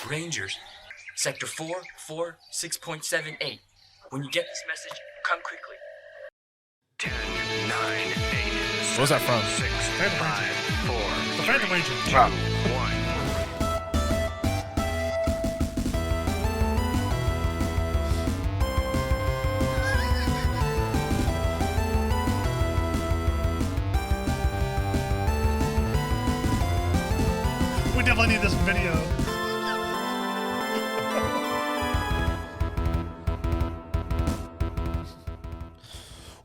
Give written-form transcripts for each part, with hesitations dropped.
Rangers, Sector 446.78. When you get this message, come quickly. 10, 9, 8, What was that from? 6, 5, 4, The Phantom Ranger. 2, 1. We definitely need this video.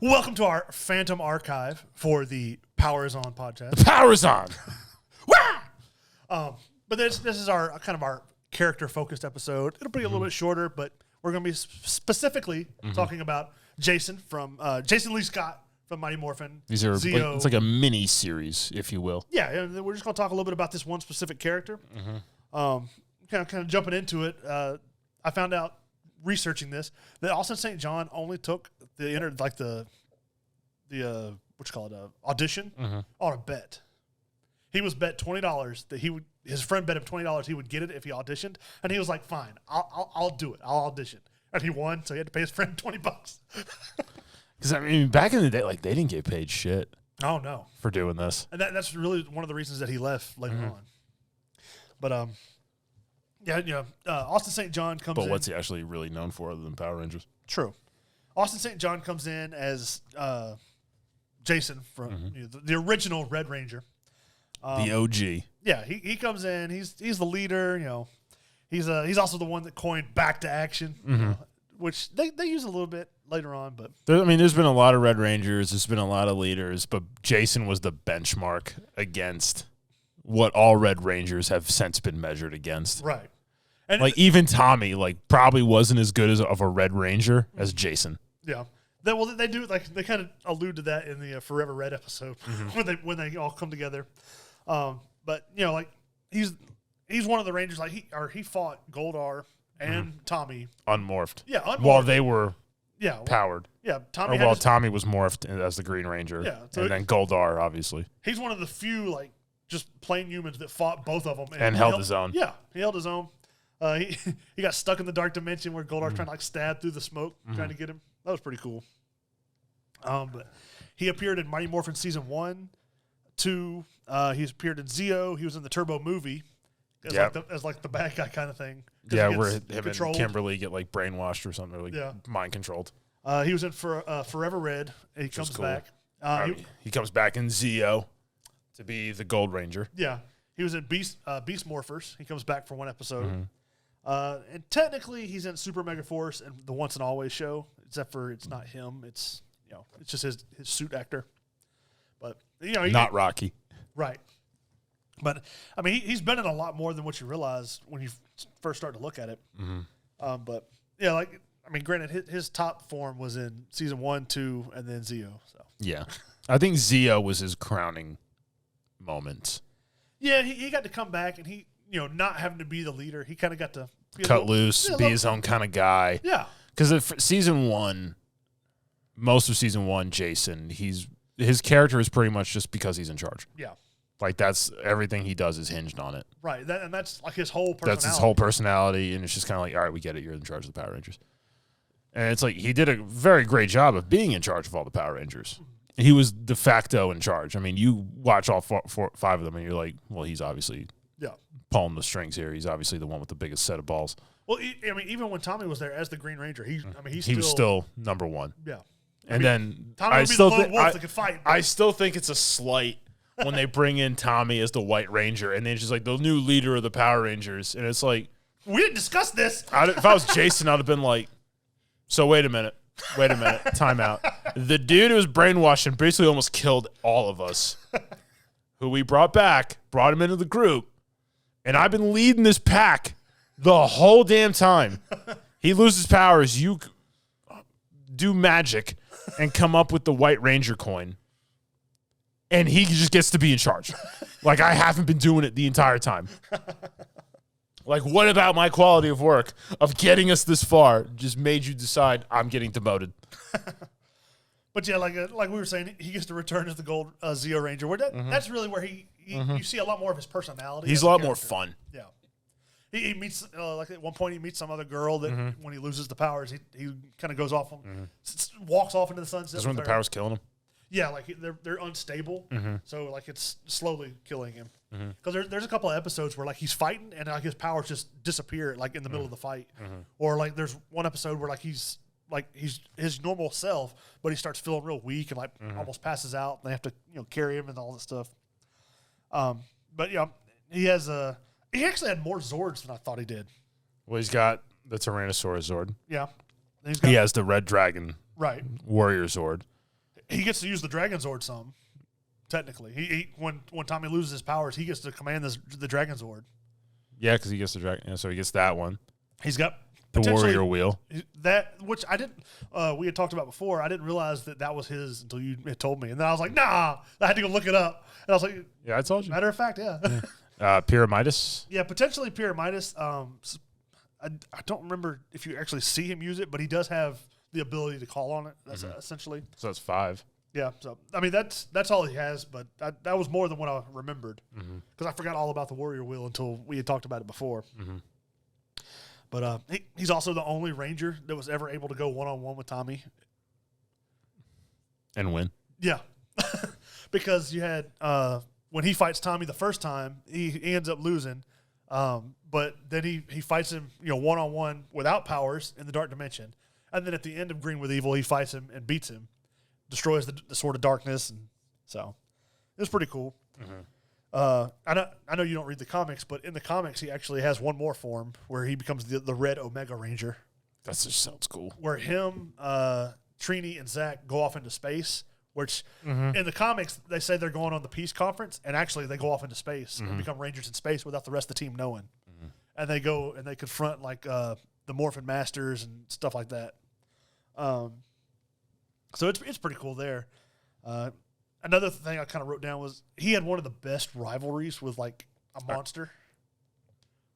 Welcome to our Phantom Archive for the Power Is On podcast. The power's on. But this is our kind of our character-focused episode. It'll be a little bit shorter, but we're going to be specifically talking about Jason from Jason Lee Scott from Mighty Morphin. These are Zeo. it's like a mini series, if you will. Yeah, and we're just going to talk a little bit about this one specific character. Kind of jumping into it. I found out researching this that Austin St. John only took the audition on a bet. He was bet $20 that his friend bet him $20 he would get it if he auditioned, and he was like, "Fine, I'll do it. I'll audition." And he won, so he had to pay his friend $20. Because I mean, back in the day, like they didn't get paid shit Oh no, for doing this. and that's really one of the reasons that he left later on. But Austin St. John comes in. But what's he actually really known for other than Power Rangers? True. Austin St. John comes in as Jason from the original Red Ranger. The OG. Yeah, he comes in. He's the leader. You know, he's also the one that coined back to action, which they use a little bit later on. But There's been a lot of Red Rangers. There's been a lot of leaders, but Jason was the benchmark against what all Red Rangers have since been measured against. right, and Like even Tommy, like probably wasn't as good of a Red Ranger as Jason. yeah. They do like they kind of allude to that in the Forever Red episode when they all come together. But you know, like he's one of the Rangers. Like he fought Goldar and Tommy Unmorphed. Yeah, unmorphed. While they were Yeah, powered. yeah. Tommy Or had while his- Tommy was morphed as the Green Ranger. Yeah, so and then Goldar, obviously. he's one of the few like just plain humans that fought both of them And held his own. Yeah, he held his own. He got stuck in the dark dimension where Goldar's trying to like stab through the smoke, trying to get him. That was pretty cool. But he appeared in Mighty Morphin season 1, 2. He's appeared in Zeo. He was in the Turbo movie as like the bad guy kind of thing. 'Cause Yeah, he where gets him controlled. and Kimberly get like brainwashed or something, or like Yeah. mind controlled. He was in Forever Red. And he comes cool. back. He comes back in Zeo to be the Gold Ranger. Yeah, he was in Beast Morphers. He comes back for one episode. And technically, he's in Super Mega Force and the Once and Always show, except for it's not him. It's it's just his suit actor. But Not Rocky. right. But I mean, he's been in a lot more than what you realize when you first start to look at it. But yeah, like I mean, granted, his top form was in season 1, 2, and then Zeo. So Yeah. I think Zeo was his crowning moment. yeah, he got to come back and he not having to be the leader, he kind of got to Cut loose, be his own kind of guy. Yeah. Because season 1, most of season 1, Jason, his character is pretty much just because he's in charge. Yeah. Like that's everything he does is hinged on it. Right. And that's like his whole personality. That's his whole personality, and it's just kind of like, all right, we get it. You're in charge of the Power Rangers. And it's like he did a very great job of being in charge of all the Power Rangers. He was de facto in charge. I mean, you watch all 5 of them, and you're like, well, he's obviously pulling the strings here. He's obviously the one with the biggest set of balls. Well, I mean, even when Tommy was there as the Green Ranger, he was still number one. Yeah. And then Tommy would be the lone wolf that could fight. I still think it's a slight when they bring in Tommy as the White Ranger, and then it's just like the new leader of the Power Rangers, and it's like we didn't discuss this. If I was Jason, I'd have been like, so wait a minute, time out. The dude who was brainwashed and basically almost killed all of us, who we brought him into the group, and I've been leading this pack the whole damn time. He loses powers, you do magic and come up with the White Ranger coin, and he just gets to be in charge. Like, I haven't been doing it the entire time. Like, what about my quality of work of getting us this far just made you decide I'm getting demoted? But yeah, like we were saying, he gets to return as the Gold Zeo Ranger. Where that's really where you see a lot more of his personality. He's as a lot character. more fun. Yeah, He meets like at one point he meets some other girl that when he loses the powers, he kind of goes off on, walks off into the sunset. That's when the with her. power's killing him. Yeah, like they're unstable, so like it's slowly killing him. Because there's a couple of episodes where like he's fighting and like his powers just disappear like in the middle of the fight, or like there's one episode where like he's his normal self, but he starts feeling real weak and like almost passes out. And they have to carry him and all that stuff. But yeah, he actually had more Zords than I thought he did. Well, he's got the Tyrannosaurus Zord. Yeah, He has the Red Dragon right. Warrior Zord. He gets to use the Dragon Zord some. Technically, he when Tommy loses his powers, he gets to command the Dragon Zord. Yeah, because he gets the dragon. Yeah, so he gets that one. He's got The Warrior Wheel. that, which I didn't. We had talked about before. I didn't realize that was his until you had told me, and then I was like, nah. I had to go look it up, and I was like, Yeah, I told you. matter of fact, yeah, Pyramidas. yeah, potentially Pyramidas. I don't remember if you actually see him use it, but he does have the ability to call on it. That's essentially. So that's 5. Yeah, so I mean that's all he has, but that was more than what I remembered because I forgot all about the Warrior Wheel until we had talked about it before. But he's also the only Ranger that was ever able to go one-on-one with Tommy. And win. Yeah, because you had when he fights Tommy the first time, he ends up losing, but then he fights him one-on-one without powers in the Dark Dimension, and then at the end of Green with Evil, he fights him and beats him. Destroys the Sword of Darkness, and so it was pretty cool. I know you don't read the comics, but in the comics he actually has one more form where he becomes the Red Omega Ranger. That just sounds cool. Where him, Trini, and Zach go off into space. Which in the comics they say they're going on the Peace Conference, and actually they go off into space and become Rangers in space without the rest of the team knowing. And they go and they confront like the Morphin Masters and stuff like that. So it's pretty cool there. Another thing I kind of wrote down was he had one of the best rivalries with like a monster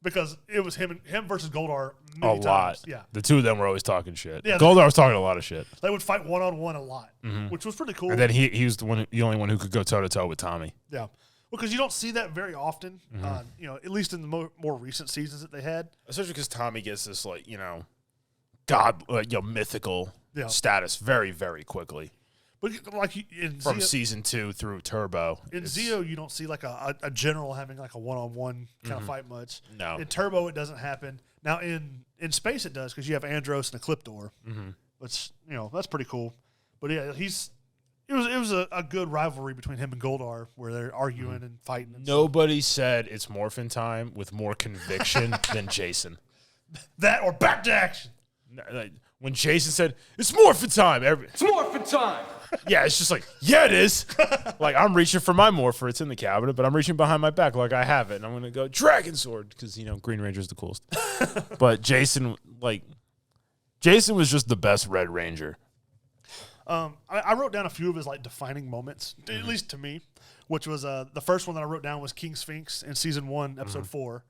because it was him versus Goldar many times. Lot. Yeah, The two of them were always talking shit. Yeah, Goldar was talking a lot of shit. they would fight one-on-one a lot, which was pretty cool. And then he was the only one who could go toe-to-toe with Tommy. Yeah, because you don't see that very often. At least in the more recent seasons that they had. Especially because Tommy gets this god, mythical status very, very quickly. But like From Zeo, season 2 through Turbo. in Zeo, you don't see like a general having like a one-on-one kind of fight much. No. In Turbo, it doesn't happen. Now in space, it does because you have Andros and Ecliptor. Which that's pretty cool. But yeah, it was a good rivalry between him and Goldar where they're arguing and fighting. And Nobody said it's Morphin time with more conviction than Jason. that or back to action. When Jason said, it's Morphin time. It's Morphin time! Yeah, it's just like, yeah, it is. Like, I'm reaching for my Morpher. It's in the cabinet, but I'm reaching behind my back like I have it. And I'm going to go Dragon Sword because, Green Ranger's the coolest. But Jason was just the best Red Ranger. I wrote down a few of his defining moments, at least to me, which was the first one that I wrote down was King Sphinx in season 1, episode 4,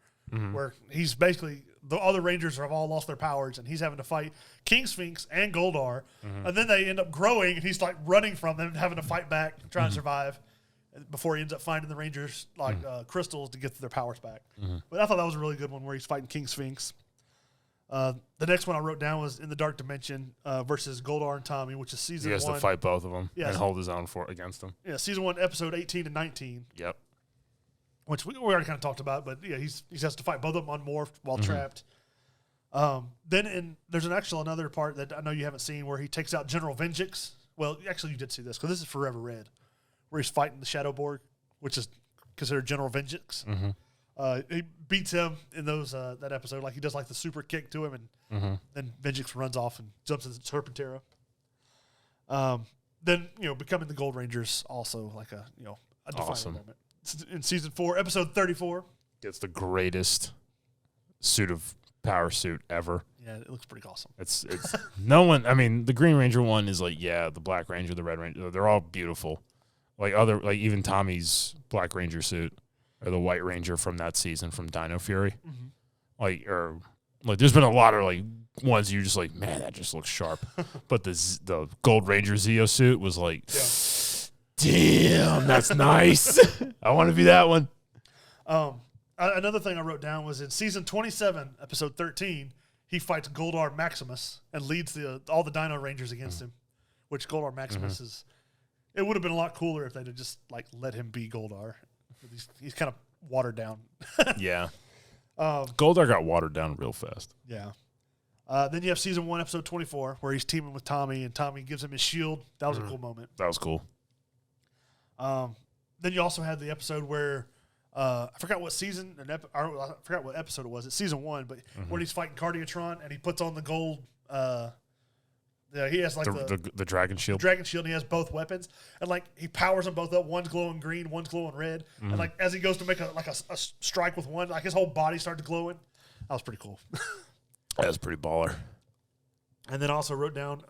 where he's basically the other Rangers have all lost their powers, and he's having to fight King Sphinx and Goldar, and then they end up growing, and he's running from them, having to fight back, trying to survive, before he ends up finding the Rangers crystals to get their powers back. But I thought that was a really good one where he's fighting King Sphinx. The next one I wrote down was in the Dark Dimension versus Goldar and Tommy, which is season 1. He has to fight both of them Yes. and hold his own against them. Yeah, season 1, episode 18 and 19. Yep. Which we already kind of talked about, but yeah, he has to fight both of them unmorphed while trapped. Then there's another part that I know you haven't seen where he takes out General Venjix. Well, actually, you did see this because this is Forever Red, where he's fighting the Shadowborg, which is considered General Venjix. He beats him in that episode, he does the super kick to him, and then Venjix runs off and jumps into Serpentera. Then becoming the Gold Rangers also a defining Awesome. moment. In season 4, episode 34. Gets the greatest power suit ever. Yeah, it looks pretty awesome. It's no one. I mean, the Green Ranger one is the Black Ranger, the Red Ranger. They're all beautiful. Even Tommy's Black Ranger suit or the White Ranger from that season from Dino Fury. There's been a lot of ones you're just man, that just looks sharp. But the Gold Ranger Zeo suit was damn, that's nice. I want to be that one. Another thing I wrote down was in season 27, episode 13, he fights Goldar Maximus and leads all the Dino Rangers against him, which Goldar Maximus is. It would have been a lot cooler if they'd have just like let him be Goldar. He's kind of watered down. Yeah. Goldar got watered down real fast. Yeah. Then you have season 1, episode 24, where he's teaming with Tommy, and Tommy gives him his shield. That was a cool moment. That was cool. Then you also had the episode where I forgot what season I forgot what episode it was. It's season 1, but when he's fighting Cardiotron and he puts on the gold. He has like the dragon shield. Dragon shield. And he has both weapons, and like he powers them both up. One's glowing green, one's glowing red, and like as he goes to make a strike with one, like his whole body started glowing. That was pretty cool. That was pretty baller. And then I also wrote down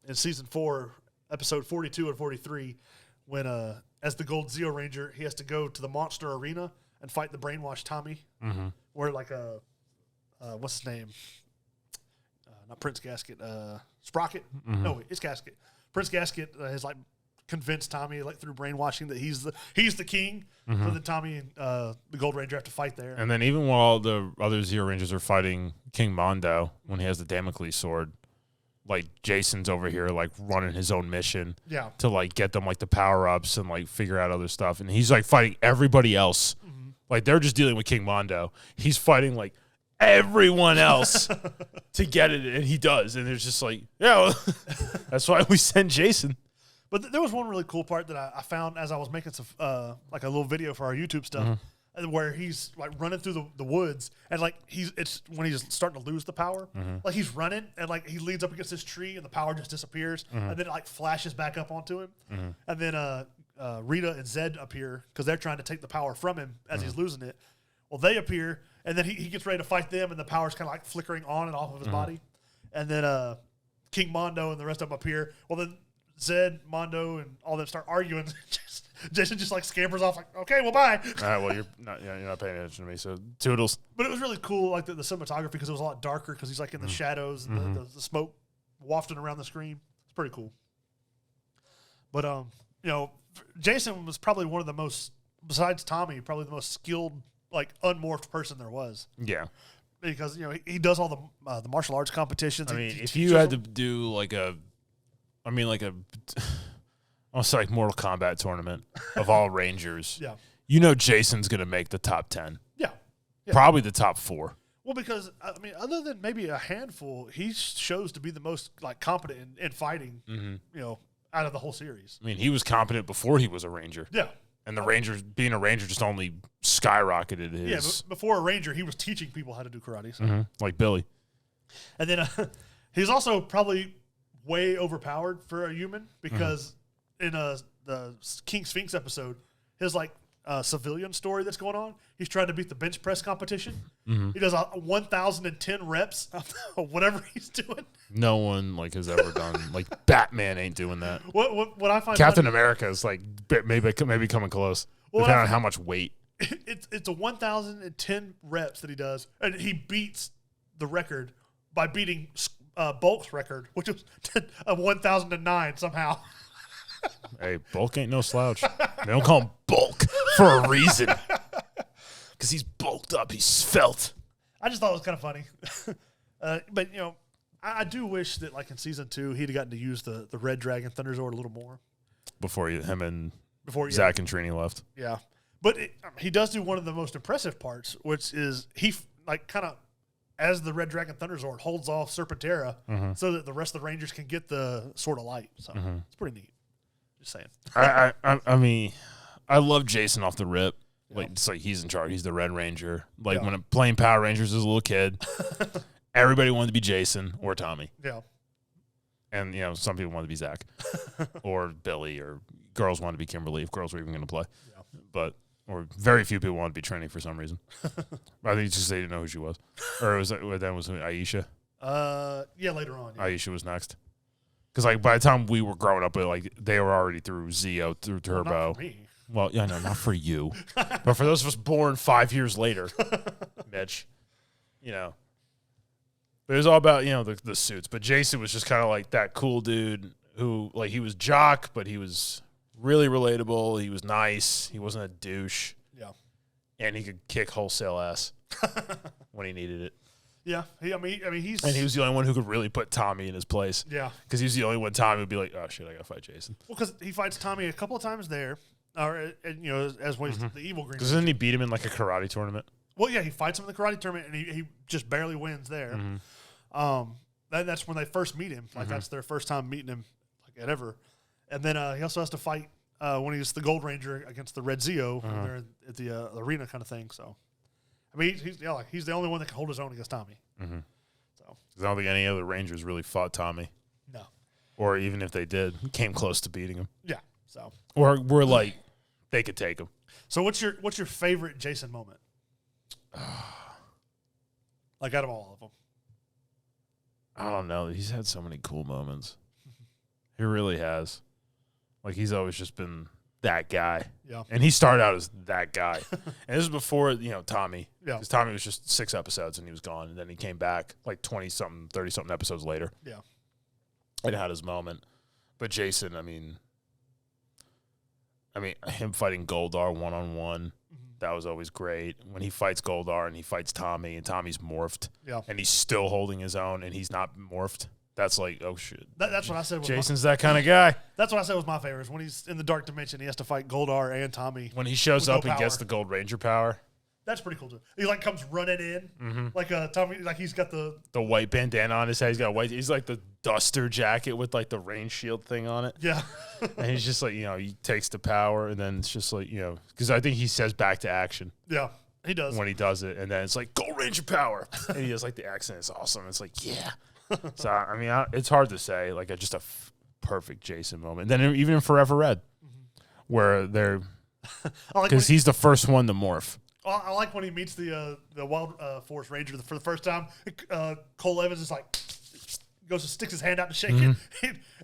in season 4, episode 42 and 43, when as the Gold Zeo Ranger, he has to go to the monster arena and fight the brainwashed Tommy. Where like what's his name? Not Prince Gasket, Sprocket. No, it's Gasket. Prince Gasket has like convinced Tommy like through brainwashing that he's the king. So then Tommy and the Gold Ranger have to fight there. And then even while the other Zeo Rangers are fighting King Mondo when he has the Damocles sword, like Jason's over here like running his own mission to like get them like the power ups and like figure out other stuff, and he's like fighting everybody else. Like they're just dealing with King Mondo. He's fighting like everyone else to get it, and he does, and it's just like, yeah, well, that's why we sent Jason. But there was one really cool part that I found as I was making some like a little video for our YouTube stuff, where he's like running through the woods, and like it's when he's starting to lose the power, like he's running and like he leans up against this tree and the power just disappears, and then it like flashes back up onto him, and then Rita and Zed appear because they're trying to take the power from him as he's losing it. Well, they appear, and then he gets ready to fight them, and the power's kind of like flickering on and off of his body. And then King Mondo and the rest of them appear. Well, then Zed, Mondo, and all them start arguing. Jason just like scampers off, like, okay, well, bye. All right, well, you're not paying attention to me, so toodles. But it was really cool, like the cinematography, because it was a lot darker, because he's like in the shadows and the smoke wafting around the screen. It's pretty cool. But Jason was probably one of the most, besides Tommy, probably the most skilled, like unmorphed person there was. Yeah, because he does all the martial arts competitions. I mean, if you had to do like almost like Mortal Kombat tournament of all Rangers, Jason's gonna make the top 10. Yeah, probably the top 4. Well, because I mean, other than maybe a handful, he shows to be the most like competent in fighting. Out of the whole series. I mean, he was competent before he was a Ranger. Yeah. And the Rangers, being a Ranger, just only skyrocketed his. Yeah, but before a Ranger, he was teaching people how to do karate. So. Like Billy. And then he's also probably way overpowered for a human, because in the King Sphinx episode, his like civilian story that's going on, he's trying to beat the bench press competition. He does 1,010 reps of whatever he's doing. No one like has ever done like Batman ain't doing that. What I find Captain America is like maybe coming close, depending on how much weight. It's a 1,010 reps that he does, and he beats the record by beating Bulk's record, which was a 1,009 somehow. Hey, Bulk ain't no slouch. They don't call him Bulk for a reason. Because he's bulked up. He's svelte. I just thought it was kind of funny. But, I do wish that, like, in Season 2, he'd have gotten to use the Red Dragon Thunderzord a little more. Before him and Zach and Trini left. Yeah. But he does do one of the most impressive parts, which is he, like, kind of, as the Red Dragon Thunderzord, holds off Serpentera so that the rest of the Rangers can get the Sword of Light. So it's pretty neat. Just saying. I mean, I love Jason off the rip. Like, it's like he's in charge. He's the Red Ranger. Like when I'm playing Power Rangers as a little kid, everybody wanted to be Jason or Tommy. Yeah. And some people wanted to be Zach or Billy, or girls wanted to be Kimberly if girls were even going to play. Yeah. Or very few people wanted to be Trini for some reason. I think it's just they didn't know who she was. Or was Aisha? Yeah, later on. Yeah. Aisha was next. Because like by the time we were growing up, like they were already through Zeo, through Turbo. Well, not for me. Well, yeah, no, not for you, but for those of us born 5 years later, Mitch. But it was all about the suits. But Jason was just kind of like that cool dude who, like, he was jock, but he was really relatable. He was nice. He wasn't a douche. Yeah. And he could kick wholesale ass when he needed it. Yeah, he's And he was the only one who could really put Tommy in his place. yeah. Because he was the only one Tommy would be like, oh, shit, I got to fight Jason. Well, because he fights Tommy a couple of times there, or as when he's the evil Green. Doesn't he beat him in like a karate tournament? Well, yeah, he fights him in the karate tournament, and he just barely wins there. That's when they first meet him. Like that's their first time meeting him, like ever. And then he also has to fight when he's the Gold Ranger against the Red Zeo when they're at the arena kind of thing. So, I mean, he's the only one that can hold his own against Tommy. So, I don't think any other Rangers really fought Tommy. no, Or even if they did, came close to beating him. yeah. So, Or were like, they could take him. so what's your favorite Jason moment? Like out of all of them. I don't know. He's had so many cool moments. He really has. Like, he's always just been that guy. Yeah. And he started out as that guy. And this was before, Tommy. Yeah. Because Tommy was just 6 episodes and he was gone. And then he came back like 20-something, 30-something episodes later. Yeah. And had his moment. But Jason, I mean, him fighting Goldar one-on-one, that was always great. When he fights Goldar and he fights Tommy and Tommy's morphed. Yeah. And he's still holding his own and he's not morphed. That's like, oh, shit. That's what I said. Jason's that kind of guy. That's what I said was my favorite. Is when he's in the dark dimension, he has to fight Goldar and Tommy. When he shows With no up and gets power. the Gold Ranger power. That's pretty cool too. He like comes running in, like Tommy, like he's got the white bandana on his head. He's like the duster jacket with like the rain shield thing on it. yeah, And he's just like, he takes the power and then it's just like, because I think he says back to action yeah. He does. when he does it. And then it's like, Gold Ranger power. And he does like the accent. It's awesome. It's like, yeah. So, I mean, it's hard to say. Like, just a perfect Jason moment. And then even in Forever Red, where they're, I like because he's the first one to morph. I like when he meets the Wild Forest Ranger for the first time. Cole Evans is like goes to sticks his hand out to shake it.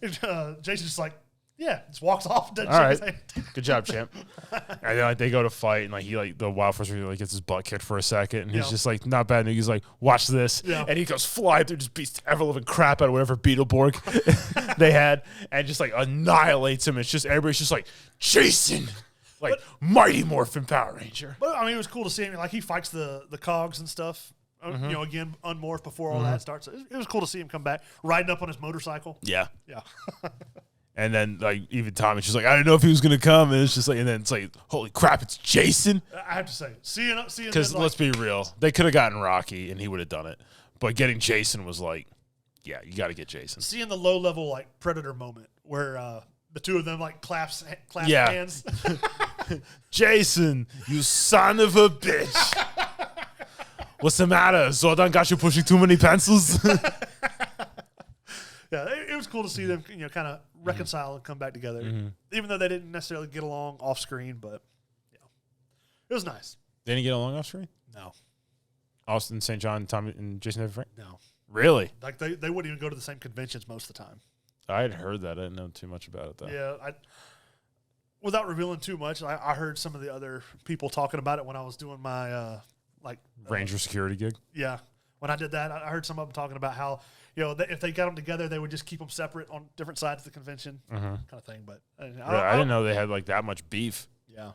And, Jason's just like, yeah, just walks off. And doesn't All shake right. his hand. Good job, champ. And then they go to fight, and the Wild Force Ranger gets his butt kicked for a second, and he's Yeah. just like, not bad. And he's like, watch this. Yeah. And he goes flying through, just beats the ever living crap out of whatever Beetleborg they had, and just like annihilates him. It's just everybody's just like, Jason, like Mighty Morphin Power Ranger. But I mean, it was cool to see him. Like he fights the cogs and stuff. Again, unmorphed before all that starts. It was cool to see him come back riding up on his motorcycle. Yeah. Yeah. And then like even Tommy's just like, I didn't know if he was gonna come, and it's just like, and then it's like, holy crap, it's Jason. I have to say, seeing Because them, let's be real, they could have gotten Rocky and he would have done it, but getting Jason was like, yeah, you got to get Jason. seeing the low level like Predator moment where the two of them like clasp Yeah. hands. Jason, you son of a bitch. What's the matter? Zordon got you pushing too many pencils? Yeah, it was cool to see them, kind of reconcile and come back together, even though they didn't necessarily get along off screen. But yeah, it was nice. Didn't he get along off screen? No, Austin, St. John, Tommy, and Jason Frank? no, Really? like they wouldn't even go to the same conventions most of the time. I had heard that. I didn't know too much about it, though. Yeah, without revealing too much, I heard some of the other people talking about it when I was doing my Ranger security gig? yeah. When I did that, I heard some of them talking about how if they got them together, they would just keep them separate on different sides of the convention, kind of thing. But I I didn't know they had like that much beef. Yeah,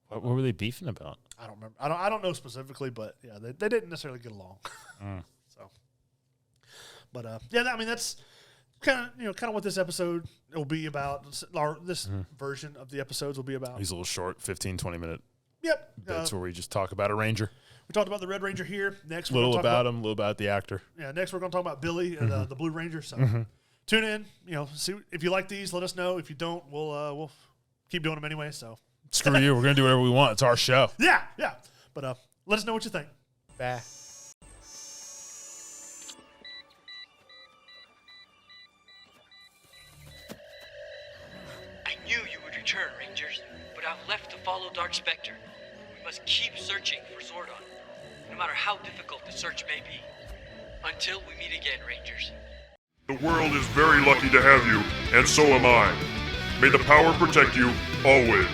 What were they beefing about? I don't remember. I don't know specifically, but yeah, they didn't necessarily get along. So, but yeah, I mean that's kind of what this episode will be about. Or this version of the episodes will be about. These little short 15, 20-minute Yep. bits where we just talk about a Ranger. We talked about the Red Ranger here. Next, A we're little gonna talk about him, a little about the actor. Yeah, next we're going to talk about Billy and the Blue Ranger. So tune in. See if you like these. Let us know. If you don't, we'll keep doing them anyway. So Screw you. We're going to do whatever we want. It's our show. yeah. But let us know what you think. Bye. I knew you would return, Rangers, but I've left to follow Dark Spectre. We must keep searching for Zordon, no matter how difficult the search may be. Until we meet again, Rangers. The world is very lucky to have you, and so am I. May the power protect you, always.